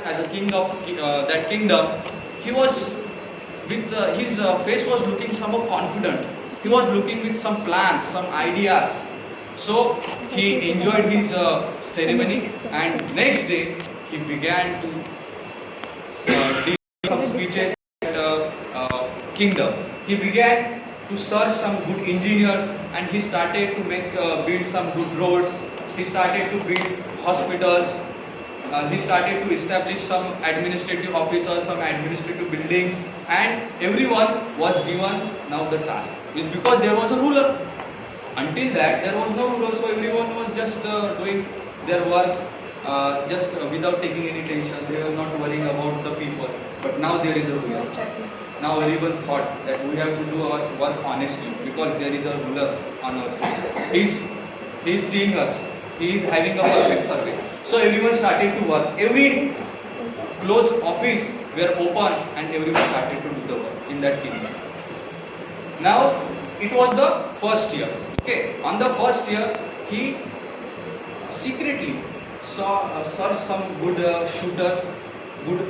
as a king of that kingdom, he was with his face was looking somewhat confident. He was looking with some plans, some ideas. So he enjoyed his ceremony, and next day he began to deliver some speeches at kingdom. He began to search some good engineers, and he started to make build some good roads. He started to build hospitals. He started to establish some administrative officers, some administrative buildings, and everyone was given now the task. It's because there was a ruler. Until that, there was no ruler, so everyone was just doing their work just without taking any tension. They were not worrying about the people. But now there is a ruler. Now everyone thought that we have to do our work honestly because there is a ruler on earth. He's seeing us. He is having a perfect survey. So everyone started to work. Every closed office were open and everyone started to do the work in that kingdom. Now it was the first year. Okay, on the first year he secretly searched some good shooters, good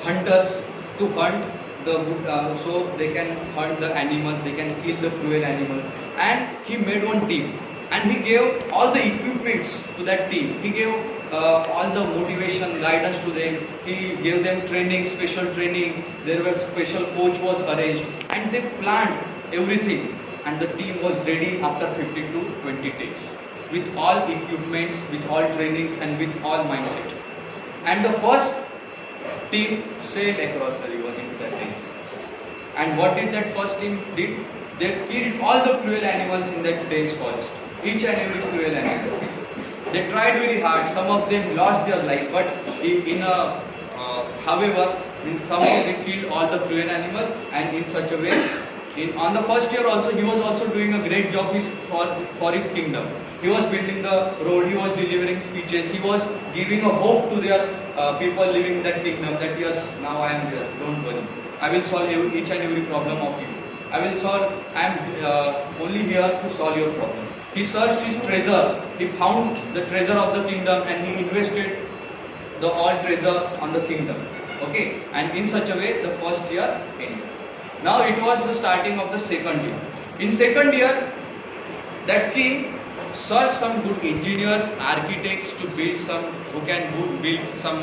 hunters to hunt the good, so they can hunt the animals, they can kill the cruel animals, and he made one team. And he gave all the equipments to that team. He gave all the motivation, guidance to them. He gave them training, special training. There was special coach was arranged, and they planned everything. And the team was ready after 15 to 20 days, with all equipments, with all trainings, and with all mindset. And the first team sailed across the river into that dense forest. And what did that first team did? They killed all the cruel animals in that dense forest. Each and every cruel animal. They tried very hard. Some of them lost their life, but however, somehow they killed all the cruel animals, and in such a way, on the first year also, he was also doing a great job for his kingdom. He was building the road. He was delivering speeches. He was giving a hope to their people living in that kingdom that yes, now I am there. Don't worry. I will solve each and every problem of you. I am only here to solve your problem. He searched his treasure. He found the treasure of the kingdom and he invested the all treasure on the kingdom. Okay, and in such a way, the first year ended. Now it was the starting of the second year. In second year, that king searched some good engineers, architects to build some who can build some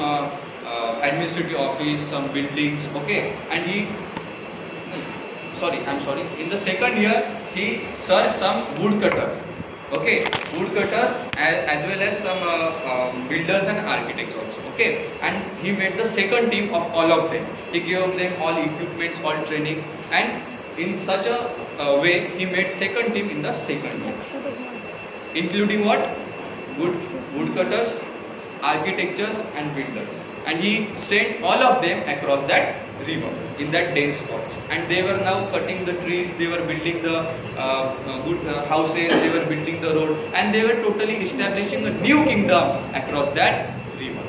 administrative office, some buildings. Okay, and in the second year, he searched some woodcutters. Okay, woodcutters as well as some builders and architects also. Okay, and he made the second team of all of them. He gave them all equipments, all training, and in such a way, he made second team in the second year, including what? Woodcutters, architectures, and builders. And he sent all of them across that river in that dense forest, and they were now cutting the trees, they were building the good houses, they were building the road, and they were totally establishing a new kingdom across that river.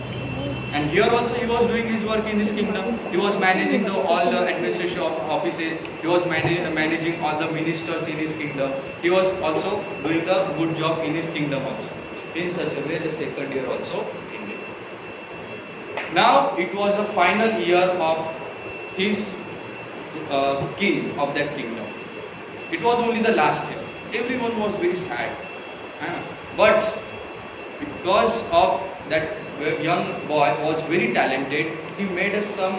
And here also he was doing his work in his kingdom. He was managing all the administration offices. He was managing all the ministers in his kingdom. He was also doing the good job in his kingdom also. In such a way, the second year also ended. Now it was a final year of his king of that kingdom. It was only the last year. Everyone was very sad. But because of that young boy was very talented, he made some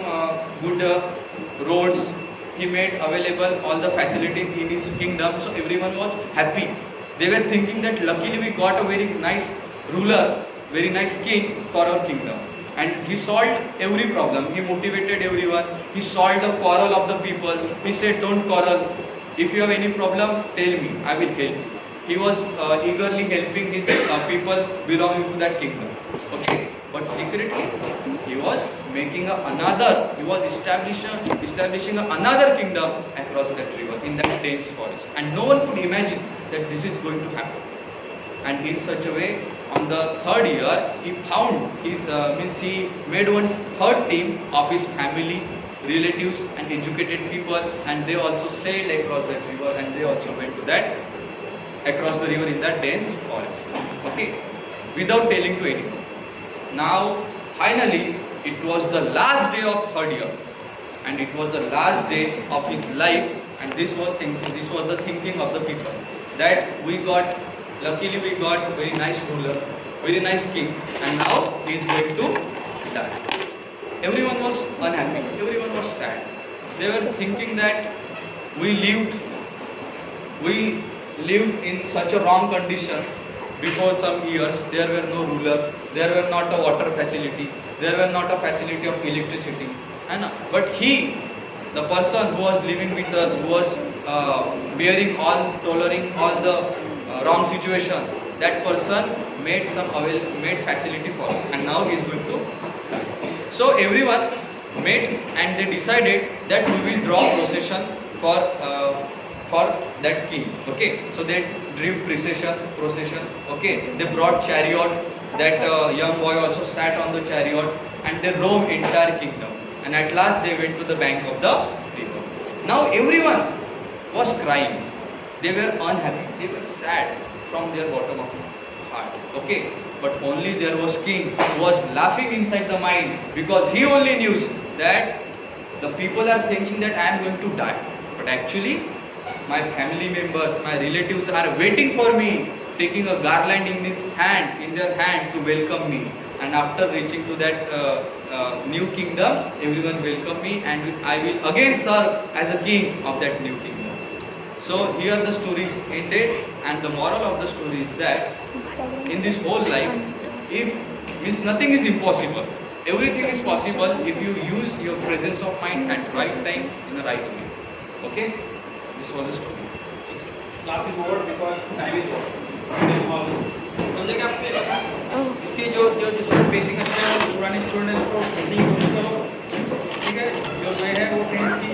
good roads. He made available all the facility in his kingdom. So everyone was happy. They were thinking that luckily we got a very nice ruler, very nice king for our kingdom. And he solved every problem. He motivated everyone. He solved the quarrel of the people. He said, don't quarrel. If you have any problem, tell me. I will help you. He was eagerly helping his people belonging to that kingdom. Okay. But secretly, he was making he was establishing another kingdom across that river in that dense forest. And no one could imagine that this is going to happen. And in such a way, on the third year, he found he made one third team of his family, relatives, and educated people, and they also sailed across that river, and they also went to across the river in that dense forest. Okay, without telling to anyone. Now, finally, it was the last day of third year, and it was the last day of his life. And this was the thinking of the people, that luckily we got very nice ruler, very nice king, and now he is going to die. Everyone was unhappy. Everyone was sad. They were thinking that we lived we lived in such a wrong condition. Before some years, there were no ruler, there were not a water facility, there were not a facility of electricity. And, but he, the person who was living with us, who was tolerating all the wrong situation, that person made facility for us, and now he is going to die. So everyone met and they decided that we will draw procession for that king. Okay, so they drew procession. Okay, they brought chariot. That young boy also sat on the chariot, and they roamed entire kingdom. And at last they went to the bank of the river. Now everyone was crying. They were unhappy. They were sad from their bottom of heart. Okay, but only there was king who was laughing inside the mind, because he only knew that the people are thinking that I am going to die, but actually my family members, my relatives are waiting for me, taking a garland in their hand to welcome me. And after reaching to that new kingdom, everyone welcome me, and I will again serve as a king of that new kingdom. So here the story is ended, and the moral of the story is that in this whole life, if nothing is impossible, everything is possible if you use your presence of mind at right time in the right way. Okay, this was the story. Class is over because time is over. समझे क्या आपने इसके जो जो जिसको basic अच्छा पुराने student है उसको हिंदी कोशिश करो, ठीक है, जो नए हैं वो फ्रेंड्स की